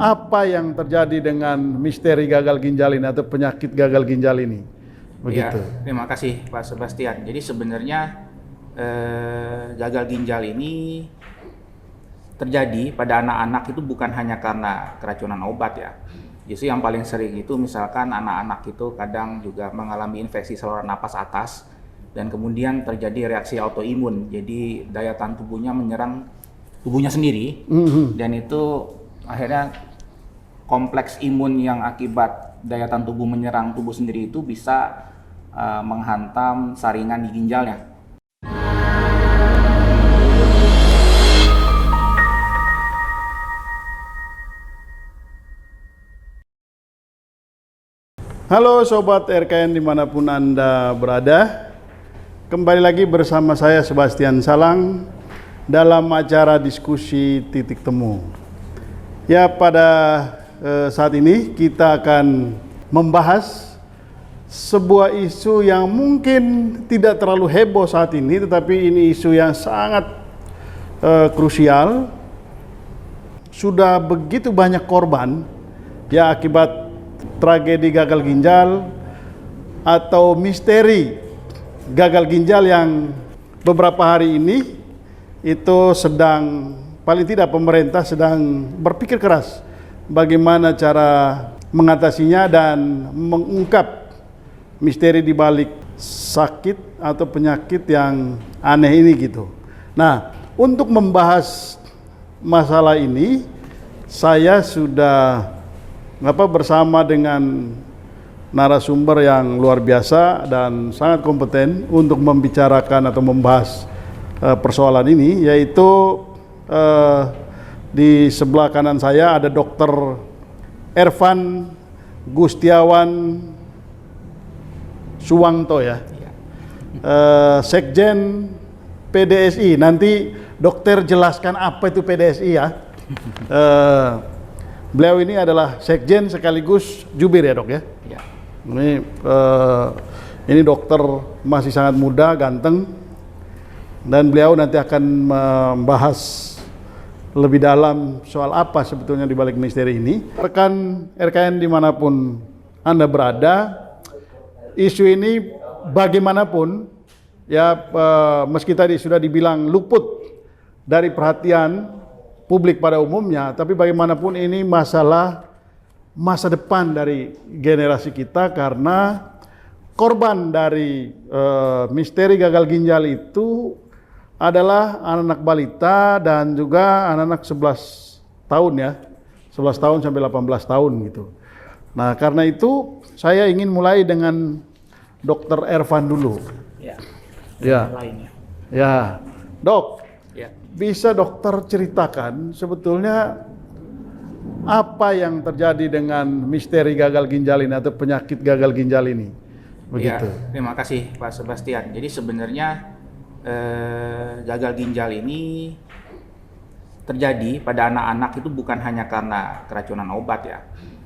apa yang terjadi dengan misteri gagal ginjal ini atau penyakit gagal ginjal ini? Begitu. Ya, terima kasih Pak Sebastian. Jadi sebenarnya gagal ginjal ini terjadi pada anak-anak itu bukan hanya karena keracunan obat ya. Justru yang paling sering itu misalkan anak-anak itu kadang juga mengalami infeksi saluran napas atas dan kemudian terjadi reaksi autoimun. Jadi daya tahan tubuhnya menyerang tubuhnya sendiri dan itu akhirnya kompleks imun yang akibat daya tahan tubuh menyerang tubuh sendiri itu bisa menghantam saringan di ginjalnya. Halo Sobat RKN dimanapun Anda berada, kembali lagi bersama saya Sebastian Salang dalam acara diskusi titik temu. Ya, pada saat ini kita akan membahas sebuah isu yang mungkin tidak terlalu heboh saat ini, tetapi ini isu yang sangat krusial. Sudah begitu banyak korban ya akibat tragedi gagal ginjal atau misteri gagal ginjal yang beberapa hari ini itu sedang, paling tidak pemerintah sedang berpikir keras bagaimana cara mengatasinya dan mengungkap misteri di balik sakit atau penyakit yang aneh ini gitu. Nah, untuk membahas masalah ini saya sudah bersama dengan narasumber yang luar biasa dan sangat kompeten untuk membicarakan atau membahas persoalan ini, yaitu di sebelah kanan saya ada Dr. Ervan Gustiawan Suwanto ya, Sekjen PDSI. Nanti dokter jelaskan apa itu PDSI ya. Beliau ini adalah sekjen sekaligus jubir ya dok ya. Ya. Ini dokter masih sangat muda, ganteng, dan beliau nanti akan membahas lebih dalam soal apa sebetulnya di balik misteri ini. Rekan RKN dimanapun Anda berada, isu ini bagaimanapun ya, meski tadi sudah dibilang luput dari perhatian publik pada umumnya, tapi bagaimanapun ini masalah masa depan dari generasi kita, karena korban dari misteri gagal ginjal itu adalah anak-anak balita dan juga anak-anak 11 tahun ya, 11 tahun sampai 18 tahun gitu. Nah, karena itu saya ingin mulai dengan Dr. Ervan dulu. Ya. Ya. Ya. Dok, Ya. bisa dokter ceritakan sebetulnya apa yang terjadi dengan misteri gagal ginjal ini atau penyakit gagal ginjal ini? Begitu. Ya, terima kasih Pak Sebastian. Jadi sebenarnya gagal ginjal ini terjadi pada anak-anak itu bukan hanya karena keracunan obat ya.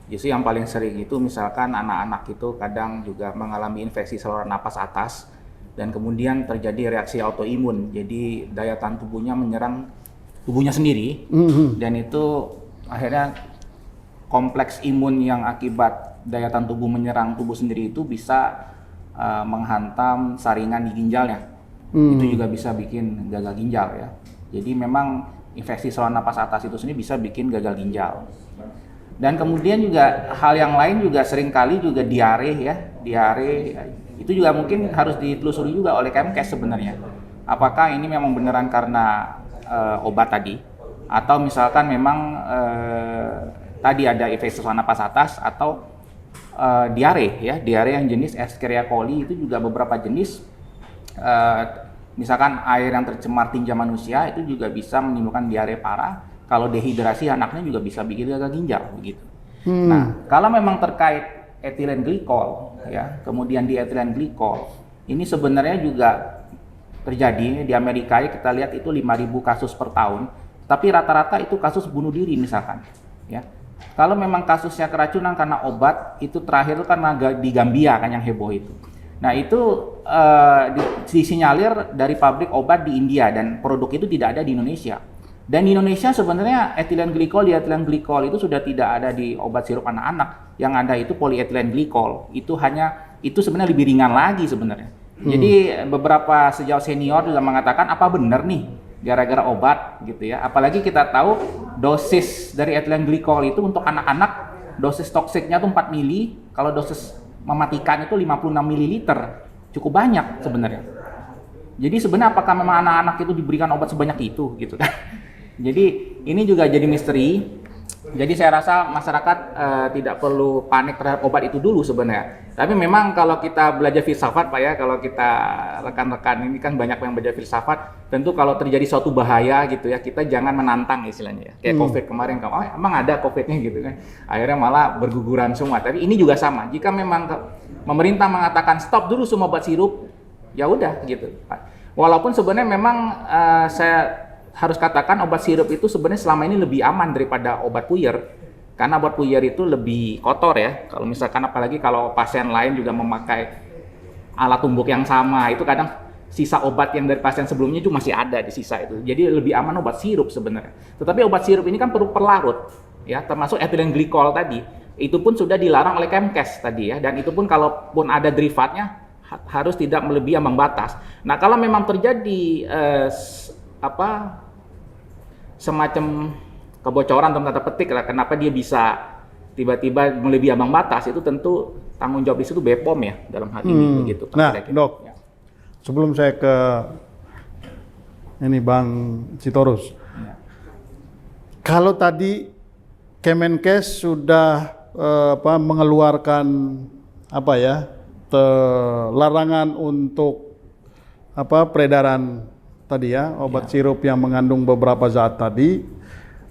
Justru yang paling sering itu misalkan anak-anak itu kadang juga mengalami infeksi saluran napas atas dan kemudian terjadi reaksi autoimun. Jadi daya tahan tubuhnya menyerang tubuhnya sendiri dan itu akhirnya kompleks imun yang akibat daya tahan tubuh menyerang tubuh sendiri itu bisa menghantam saringan di ginjalnya. Itu juga bisa bikin gagal ginjal ya. Jadi memang infeksi saluran napas atas itu sendiri bisa bikin gagal ginjal. Dan kemudian juga hal yang lain juga seringkali juga diare ya, diare itu juga mungkin harus ditelusuri juga oleh Kemkes sebenarnya. Apakah ini memang beneran karena obat tadi, atau misalkan memang tadi ada infeksi saluran napas atas atau diare ya, diare yang jenis Escherichia coli itu juga beberapa jenis. Misalkan air yang tercemar tinja manusia itu juga bisa menimbulkan diare parah. Kalau dehidrasi anaknya juga bisa bikin gagal ginjal begitu. Nah, kalau memang terkait etilen glikol ya, kemudian di etilen glikol ini sebenarnya juga terjadi di Amerika ya, kita lihat itu 5.000 kasus per tahun, tapi rata-rata itu kasus bunuh diri misalkan ya. Kalau memang kasusnya keracunan karena obat, itu terakhir itu kan di Gambia kan yang heboh itu. Nah, itu disinyalir dari pabrik obat di India dan produk itu tidak ada di Indonesia. Dan di Indonesia sebenarnya etilen glikol, dietilen glikol itu sudah tidak ada di obat sirup anak-anak. Yang ada itu polyethylene glikol. Itu sebenarnya lebih ringan lagi sebenarnya. Jadi beberapa sejauh senior juga mengatakan apa benar nih gara-gara obat gitu ya. Apalagi kita tahu dosis dari etilen glikol itu untuk anak-anak dosis toksiknya tuh 4 mili, kalau dosis mematikan itu 56 ml. Cukup banyak sebenarnya. Jadi sebenarnya apakah memang anak-anak itu diberikan obat sebanyak itu gitu kan? Jadi ini juga jadi misteri. Jadi saya rasa masyarakat tidak perlu panik terhadap obat itu dulu sebenarnya. Tapi memang kalau kita belajar filsafat Pak ya, kalau kita rekan-rekan ini kan banyak yang belajar filsafat, tentu kalau terjadi suatu bahaya gitu ya, kita jangan menantang istilahnya ya. Kayak COVID kemarin, oh emang ada COVID-nya gitu kan. Akhirnya malah berguguran semua. Tapi ini juga sama. Jika memang pemerintah mengatakan stop dulu semua obat sirup, ya udah gitu Pak. Walaupun sebenarnya memang saya harus katakan obat sirup itu sebenarnya selama ini lebih aman daripada obat puyer. Karena obat puyer itu lebih kotor ya. Kalau misalkan apalagi kalau pasien lain juga memakai alat tumbuk yang sama, itu kadang sisa obat yang dari pasien sebelumnya itu masih ada di sisa itu. Jadi lebih aman obat sirup sebenarnya. Tetapi obat sirup ini kan perlu perlarut ya, termasuk etilen glikol tadi. Itu pun sudah dilarang oleh Kemkes tadi ya, dan itu pun kalaupun ada derivatnya harus tidak melebihi ambang batas. Nah, kalau memang terjadi semacam kebocoran tanda petik lah, kenapa dia bisa tiba-tiba melebihi ambang batas, itu tentu tanggung jawab di situ BPOM ya dalam hal ini begitu. Nah, Dok, ya. Sebelum saya ke ini Bang Sitorus, ya. Kalau tadi Kemenkes sudah mengeluarkan larangan untuk peredaran tadi ya, obat sirup yang mengandung beberapa zat tadi,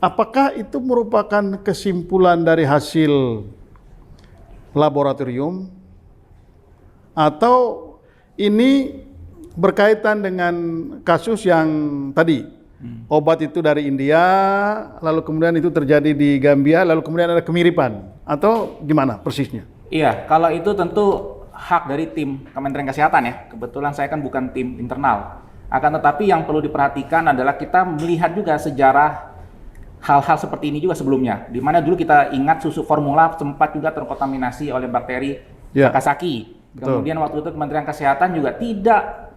apakah itu merupakan kesimpulan dari hasil laboratorium atau ini berkaitan dengan kasus yang tadi obat itu dari India, lalu kemudian itu terjadi di Gambia, lalu kemudian ada kemiripan, atau gimana persisnya? Iya, kalau itu tentu hak dari tim Kementerian Kesehatan ya. Kebetulan saya kan bukan tim internal. Akan tetapi yang perlu diperhatikan adalah kita melihat juga sejarah hal-hal seperti ini juga sebelumnya. Di mana dulu kita ingat susu formula sempat juga terkontaminasi oleh bakteri Takasaki. Kemudian waktu itu Kementerian Kesehatan juga tidak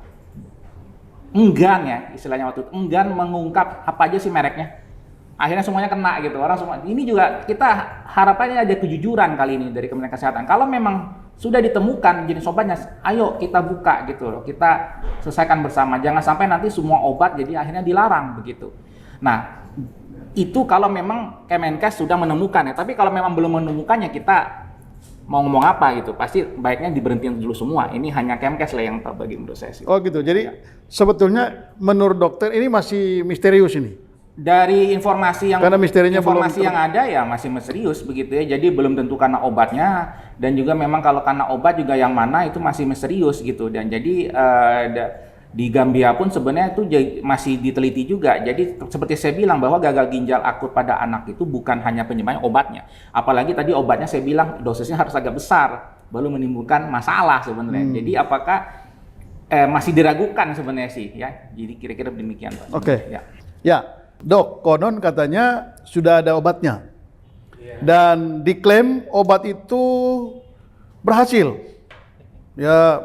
enggan ya, istilahnya waktu itu enggan mengungkap apa aja sih mereknya. Akhirnya semuanya kena gitu. Orang semua. Ini juga kita harapannya ada kejujuran kali ini dari Kementerian Kesehatan. Kalau memang sudah ditemukan jenis obatnya, ayo kita buka gitu loh, kita selesaikan bersama. Jangan sampai nanti semua obat jadi akhirnya dilarang begitu. Nah, itu kalau memang Kemenkes sudah menemukan ya. Tapi kalau memang belum menemukannya, kita mau ngomong apa gitu, pasti baiknya diberhentiin dulu semua. Ini hanya Kemkes lah yang tahu bagi menurut saya sih. Oh gitu. Jadi sebetulnya menurut dokter ini masih misterius ini. Dari informasi yang belum ada ya masih misterius begitu ya. Jadi belum tentu karena obatnya, dan juga memang kalau karena obat juga yang mana itu masih misterius gitu. Dan jadi di Gambia pun sebenarnya itu masih diteliti juga. Jadi seperti saya bilang bahwa gagal ginjal akut pada anak itu bukan hanya penyebabnya obatnya. Apalagi tadi obatnya saya bilang dosisnya harus agak besar baru menimbulkan masalah sebenarnya. Jadi apakah masih diragukan sebenarnya sih ya. Jadi kira-kira demikian Pak. Oke. Ya. Dok, konon katanya sudah ada obatnya, dan diklaim obat itu berhasil. Ya,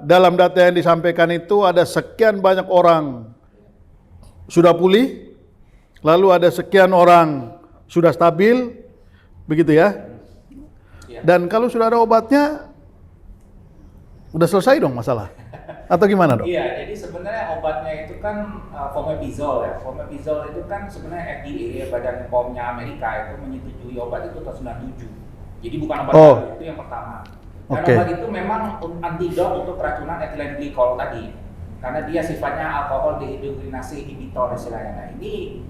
dalam data yang disampaikan itu ada sekian banyak orang sudah pulih, lalu ada sekian orang sudah stabil, begitu ya. Dan kalau sudah ada obatnya, udah selesai dong masalah. Atau gimana dok? Iya, jadi sebenarnya obatnya itu kan fomepizol ya. Fomepizol itu kan sebenarnya FDA, Badan POM-nya Amerika itu menyetujui obat itu tahun 97. Jadi bukan obat baru, itu yang pertama. Dan obat itu memang antidot untuk keracunan etilen glikol tadi. Karena dia sifatnya alkohol dehidrogenase inhibitor istilahnya. Nah ini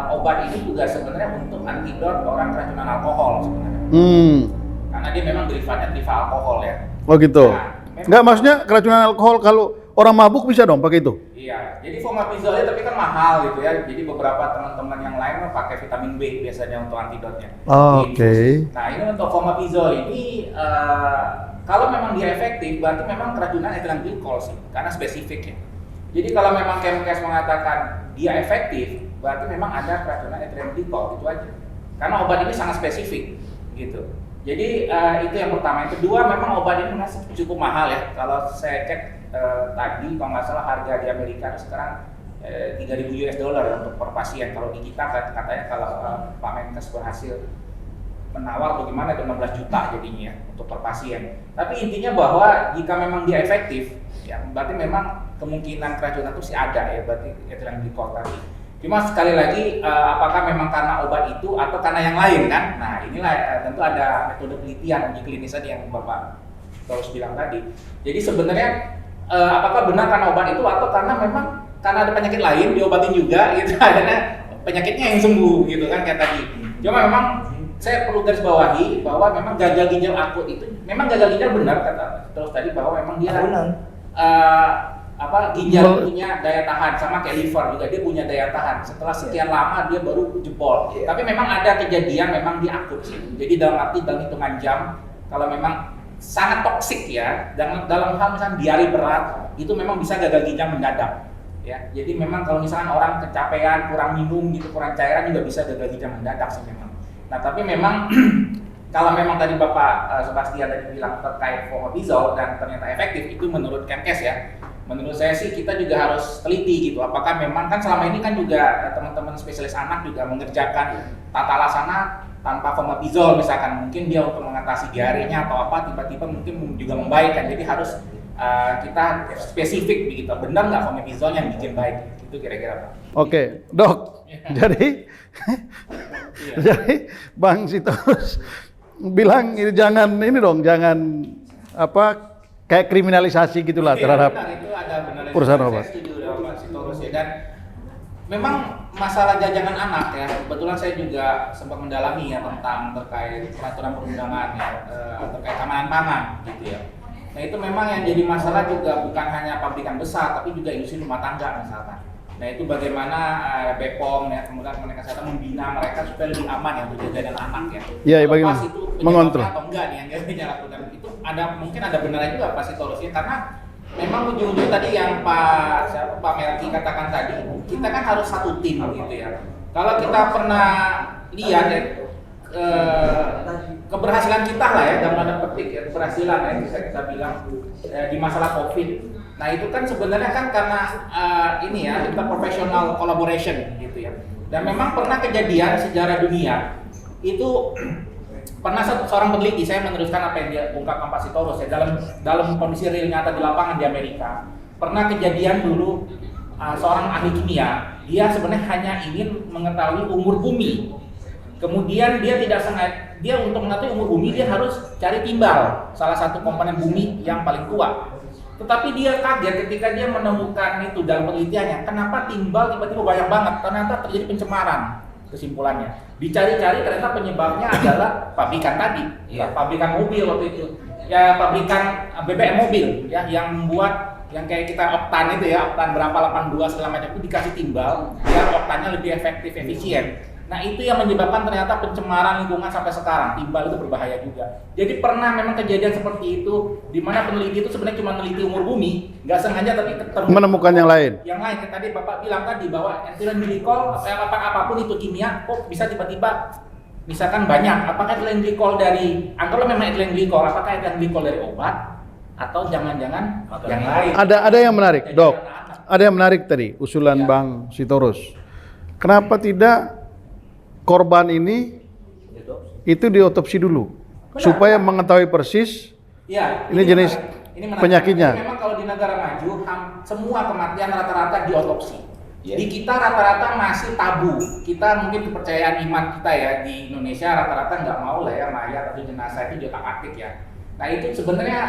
obat ini juga sebenarnya untuk antidot orang keracunan alkohol sebenarnya. Karena dia memang derivat alkohol ya. Oh gitu. Nah, enggak, maksudnya keracunan alkohol kalau orang mabuk bisa dong pakai itu? Iya, jadi fomepizolnya tapi kan mahal gitu ya. Jadi beberapa teman-teman yang lain pakai vitamin B biasanya untuk antidotnya. Oke. Nah ini untuk fomepizol ini kalau memang dia efektif, berarti memang keracunan etilen glikol sih, karena spesifik ya. Jadi kalau memang Kemkes mengatakan dia efektif, berarti memang ada keracunan ethylene glycol, itu aja. Karena obat ini sangat spesifik, gitu. Jadi itu yang pertama. Yang kedua, memang obat ini masih cukup mahal ya. Kalau saya cek tadi, kalau nggak salah harga di Amerika sekarang 3.000 US dollar untuk per pasien. Kalau di kita katanya kalau Pak Menkes berhasil menawar bagaimana itu 16 juta jadinya ya untuk per pasien. Tapi intinya bahwa jika memang dia efektif, ya berarti memang kemungkinan keracunan itu sih ada ya, berarti ethylene glycol tadi. Cuma sekali lagi apakah memang karena obat itu atau karena yang lain kan? Nah inilah tentu ada metode penelitian uji klinis tadi yang Bapak terus bilang tadi. Jadi sebenarnya apakah benar karena obat itu atau karena memang karena ada penyakit lain diobatin juga gitu, akhirnya penyakitnya yang sembuh gitu kan kayak tadi. Cuma memang saya perlu garis bawahi bahwa memang gagal ginjal akut itu memang gagal ginjal benar kata terus tadi bahwa memang dia ginjal punya daya tahan sama kayak liver juga dia punya daya tahan setelah sekian lama dia baru jebol. Tapi memang ada kejadian memang di akut sih. Jadi dalam arti dalam hitungan jam kalau memang sangat toksik ya dalam hal misalnya diare berat itu memang bisa gagal ginjal mendadak ya. Jadi memang kalau misalnya orang kecapean kurang minum gitu kurang cairan juga bisa gagal ginjal mendadak sih memang. Nah tapi memang kalau memang tadi Bapak Sebastian tadi bilang terkait fomepizol dan ternyata efektif itu menurut Kemkes ya. Menurut saya sih kita juga harus teliti gitu. Apakah memang kan selama ini kan juga teman-teman spesialis anak juga mengerjakan tata laksana tanpa fomepizol misalkan mungkin dia untuk mengatasi diarenya atau apa tiba-tiba mungkin juga membaik kan. Jadi harus kita spesifik begitu. Benar nggak fomepizol yang bikin baik? Itu kira-kira Pak. Oke, Dok. Jadi jadi Bang Sitorus bilang ini jangan kayak kriminalisasi gitulah terhadap perusahaan obat. Saya setuju dengan Pak Sitorus ya. Dan memang masalah jajanan anak ya, kebetulan saya juga sempat mendalami ya tentang terkait peraturan perundangan ya, terkait keamanan pangan gitu ya. Nah itu memang yang jadi masalah juga bukan hanya pabrikan besar, tapi juga industri rumah tangga misalkan. Nah itu bagaimana BPOM ya, kemudian Kementerian Kesehatan membina mereka supaya lebih aman ya untuk jajanan anak ya. Iya, bagaimana? Itu mengontrol atau enggak nih yang dia lakukan itu mungkin ada benarnya juga Pak Sitorus ya, karena memang ujung-ujung tadi yang Pak Melki katakan tadi, kita kan harus satu tim gitu ya. Kalau kita pernah lihat ya, keberhasilan kita lah ya dalam tanda petik ya, keberhasilan ya bisa kita bilang di masalah COVID. Nah itu kan sebenarnya kan karena ini ya interprofessional collaboration gitu ya. Dan memang pernah kejadian sejarah dunia itu pernah seorang peneliti, saya meneruskan apa yang dia ungkapkan Pak Sitorus ya dalam kondisi real nyata di lapangan di Amerika. Pernah kejadian dulu seorang ahli kimia, dia sebenarnya hanya ingin mengetahui umur bumi. Kemudian dia tidak sengaja, dia untuk mengetahui umur bumi dia harus cari timbal, salah satu komponen bumi yang paling tua. Tetapi dia kaget ketika dia menemukan itu dalam penelitiannya, kenapa timbal tiba-tiba banyak banget, ternyata terjadi pencemaran. Kesimpulannya dicari-cari ternyata penyebabnya adalah pabrikan tadi, pabrikan mobil waktu itu ya, pabrikan BBM mobil ya yang membuat yang kayak kita oktan itu ya, oktan berapa 82 segala macam itu dikasih timbal biar oktannya lebih efektif efisien. Nah itu yang menyebabkan ternyata pencemaran lingkungan sampai sekarang. Timbal itu berbahaya juga. Jadi pernah memang kejadian seperti itu, di mana peneliti itu sebenarnya cuma meneliti umur bumi, nggak sengaja tapi menemukan yang lain. Yang lain, tadi Bapak bilang tadi bahwa ethylene glycol, apapun itu kimia, kok bisa tiba-tiba misalkan banyak. Apakah ethylene glycol dari, anggaplah memang ethylene glycol, apakah ethylene glycol dari obat atau jangan-jangan yang lain? Ada yang menarik, Dok. Ada yang menarik tadi usulan Bang Sitorus. Kenapa tidak korban ini itu diotopsi dulu, supaya mengetahui persis ini jenis penyakitnya. Memang kalau di negara maju semua kematian rata-rata diotopsi. Di kita rata-rata masih tabu. Kita mungkin kepercayaan iman kita ya di Indonesia rata-rata nggak mau lah ya mayat atau jenazah itu diotak-atik ya. Nah itu sebenarnya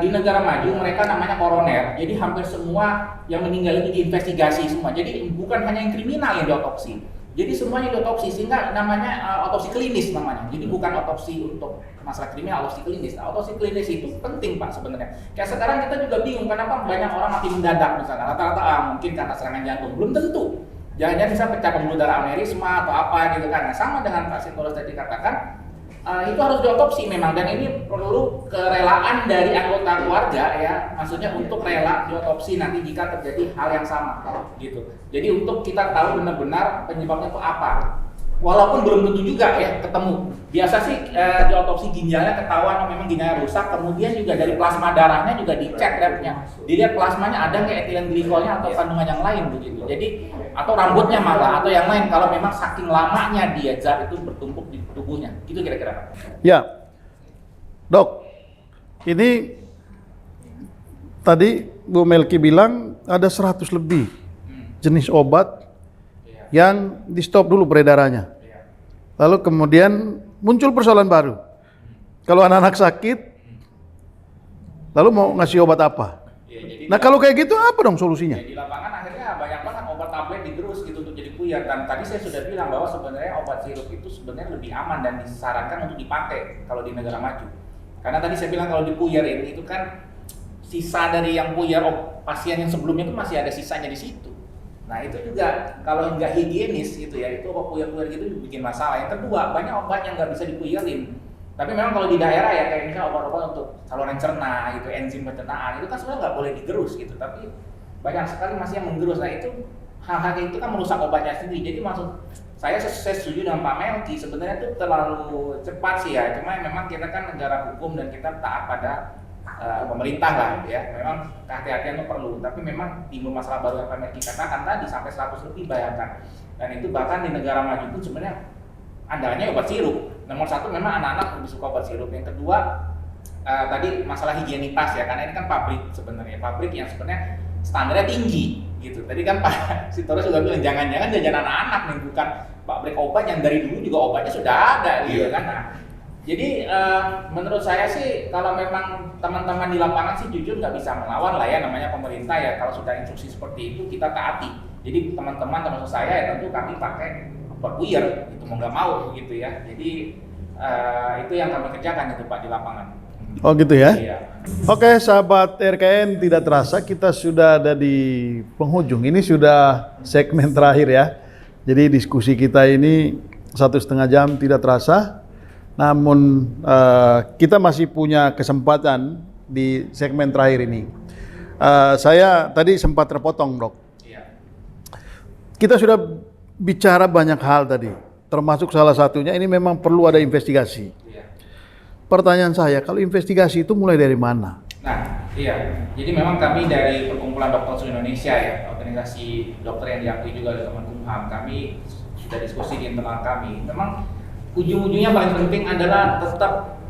di negara maju mereka namanya koroner. Jadi hampir semua yang meninggal itu diinvestigasi semua. Jadi bukan hanya yang kriminal yang diotopsi. Jadi semuanya diotopsi sehingga namanya otopsi klinis namanya. Jadi bukan otopsi untuk masalah kriminal, otopsi klinis. Nah, otopsi klinis itu penting Pak sebenarnya. Kayak sekarang kita juga bingung kenapa banyak orang mati mendadak misalnya. Rata-rata mungkin karena serangan jantung. Belum tentu. Jangan-jangan bisa pecah pembuluh darah aneurisma atau apa gitu kan. Nah, sama dengan Pak Sitorus tadi katakan, Itu harus diotopsi memang, dan ini perlu kerelaan dari anggota keluarga ya, maksudnya untuk rela diotopsi nanti jika terjadi hal yang sama gitu. Jadi untuk kita tahu benar-benar penyebabnya itu apa. Walaupun belum tentu juga ya ketemu. Biasa sih diotopsi ginjalnya ketahuan memang ginjalnya rusak, kemudian juga dari plasma darahnya juga dicek labnya. Dilihat plasmanya ada nggak etilen glikolnya atau kandungan yang lain begitu. Jadi atau rambutnya malah atau yang lain kalau memang saking lamanya dia zat itu bertumpuk di tubuhnya. Gitu kira-kira. Ya. Dok, ini tadi Bu Melki bilang ada 100 lebih jenis obat yang di stop dulu peredarannya. Lalu kemudian muncul persoalan baru. Kalau anak-anak sakit, lalu mau ngasih obat apa? Nah kalau kayak gitu apa dong solusinya? Di lapangan akhirnya banyak banget obat tablet digerus gitu untuk jadi puyar. Dan tadi saya sudah bilang bahwa sebenarnya obat sirup itu sebenarnya lebih aman dan disarankan untuk dipakai kalau di negara maju. Karena tadi saya bilang kalau di puyar ini itu kan sisa dari yang puyar pasien yang sebelumnya itu masih ada sisanya di situ. Nah itu juga kalau nggak higienis gitu ya, itu obat puyar-puyar gitu bikin masalah. Yang kedua, banyak obat yang nggak bisa dipuyarin. Tapi memang kalau di daerah ya kayak misalnya obat-obat untuk saluran cerna gitu, enzim pencernaan itu kan sebenarnya nggak boleh digerus gitu. Tapi banyak sekali masih yang menggerus. Nah itu hal-hal itu kan merusak obatnya sendiri. Jadi maksud saya setuju dengan Pak Melki, sebenarnya itu terlalu cepat sih ya. Cuma memang kita kan negara hukum dan kita taat pada pemerintah lah ya, memang kehati-hatian itu perlu, tapi memang timbul masalah baru yang Pak Melki katakan tadi sampai 100 lebih bayangkan, dan itu bahkan di negara maju pun sebenarnya andalanya obat sirup. Nomor satu memang anak-anak lebih suka obat sirup. Yang kedua tadi masalah higienitas ya, karena ini kan pabrik sebenarnya, pabrik yang sebenarnya standarnya tinggi gitu. Tadi kan Pak Sitoro sudah bilang jangan-jangan jajan anak-anak nih, bukan pabrik obat yang dari dulu juga obatnya sudah ada gitu kan. Nah, jadi menurut saya sih kalau memang teman-teman di lapangan sih jujur nggak bisa melawan lah ya, namanya pemerintah ya, kalau sudah instruksi seperti itu kita taati. Jadi teman-teman termasuk saya ya tentu kami pakai obat puyar itu mau nggak mau gitu ya. Jadi itu yang kami kerjakan itu Pak di lapangan. Oh gitu ya? Iya. Oke sahabat RKN, tidak terasa kita sudah ada di penghujung. Ini sudah segmen terakhir ya. Jadi diskusi kita ini 1,5 jam tidak terasa. Namun kita masih punya kesempatan di segmen terakhir ini. Saya tadi sempat terpotong, Dok. Iya. Kita sudah bicara banyak hal tadi, termasuk salah satunya ini memang perlu ada investigasi. Iya. Pertanyaan saya, kalau investigasi itu mulai dari mana? Nah, iya. Jadi memang kami dari Perkumpulan Dokter Seluruh Indonesia ya, organisasi dokter yang diakui juga oleh Kemenkumham, kami sudah diskusi di internal kami. Memang ujung-ujungnya paling penting adalah tetap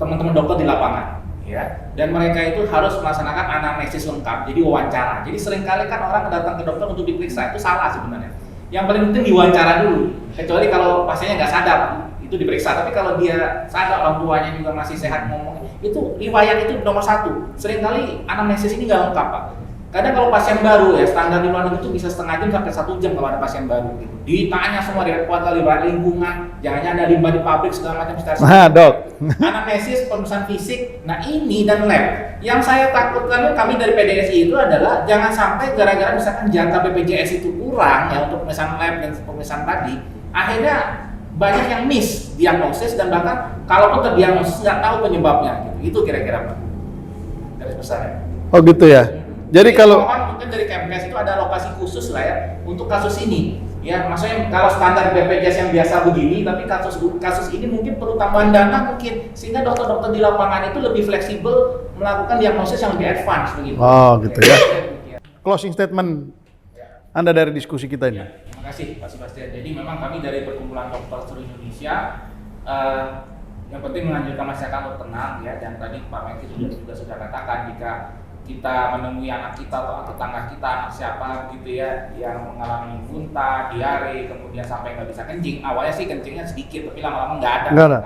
teman-teman dokter di lapangan ya, dan mereka itu harus melaksanakan anamnesis lengkap, jadi wawancara. Jadi seringkali kan orang datang ke dokter untuk diperiksa, itu salah sebenarnya. Yang paling penting diwawancara dulu, kecuali kalau pasiennya nggak sadar itu diperiksa. Tapi kalau dia sadar, orang tuanya juga masih sehat ngomong, itu riwayat itu nomor satu. Seringkali anamnesis ini nggak lengkap Pak. Kadang kalau pasien baru ya, standar di luar negeri itu bisa setengah jam sampai 1 jam kalau ada pasien baru gitu. Ditanya semua dari keluarga, riwayat lingkungan, jangan ada limbah di pabrik segala macam. Nah, Dok. Anamnesis, pemeriksaan fisik, nah ini dan lab. Yang saya takutkan kami dari PDSI itu adalah jangan sampai gara-gara misalkan jatah BPJS itu kurang ya untuk pemeriksaan lab dan pemeriksaan tadi, akhirnya banyak yang miss diagnosis dan bahkan kalaupun terdiagnosis nggak tahu penyebabnya gitu. Itu kira-kira Pak garis besarnya. Oh gitu ya. Jadi kalau mungkin dari Kemkes itu ada alokasi khusus lah ya untuk kasus ini. Ya, maksudnya kalau standar BPJS yang biasa begini, tapi kasus ini mungkin perlu tambahan dana mungkin, sehingga dokter-dokter di lapangan itu lebih fleksibel melakukan diagnosis yang lebih advance begitu. Oh gitu ya. Closing statement Anda dari diskusi kita ini. Ya, terima kasih Pak Sebastian. Jadi memang kami dari Perkumpulan Dokter Seluruh Indonesia yang penting menganjurkan masyarakat untuk tenang ya, dan tadi Pak Melki juga sudah katakan jika kita menemui anak kita atau tetangga kita, anak siapa gitu ya, yang mengalami muntah, diare, kemudian sampai nggak bisa kencing. Awalnya sih kencingnya sedikit, tapi lama-lama nggak ada. Nggak ada.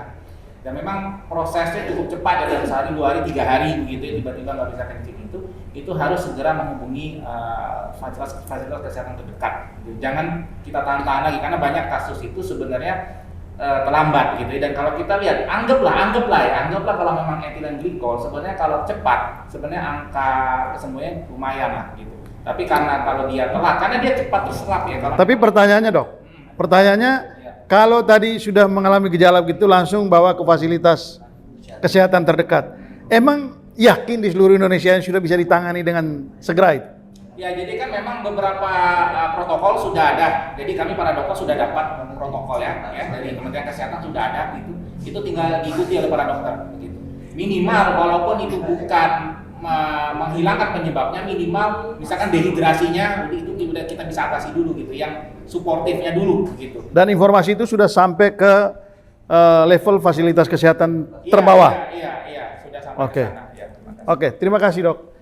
Dan memang prosesnya cukup cepat ya, dalam sehari, 2 hari, 3 hari begitu ya, tiba-tiba nggak bisa kencing itu harus segera menghubungi fasilitas kesehatan terdekat. Jangan kita tahan-tahan lagi, karena banyak kasus itu sebenarnya terlambat gitu ya. Dan kalau kita lihat, anggaplah kalau memang etilen glikol sebenarnya kalau cepat sebenarnya angka kesembuhannya lumayan lah gitu. Tapi karena kalau dia telat, karena dia cepat terserap ya. Kalau tapi pertanyaannya Dok, pertanyaannya ya, kalau tadi sudah mengalami gejala gitu langsung bawa ke fasilitas kesehatan terdekat. Emang yakin di seluruh Indonesia yang sudah bisa ditangani dengan segera itu? Ya, jadi kan memang beberapa protokol sudah ada. Jadi kami para dokter sudah dapat protokol ya dari Kementerian Kesehatan sudah ada gitu. Itu tinggal diikuti oleh para dokter begitu. Minimal walaupun itu bukan menghilangkan penyebabnya, minimal misalkan dehidrasinya itu kita bisa atasi dulu gitu, yang suportifnya dulu gitu. Dan informasi itu sudah sampai ke level fasilitas kesehatan terbawah. Iya, sudah sampai Oke. ke sana. Ya, Oke, terima kasih, Dok.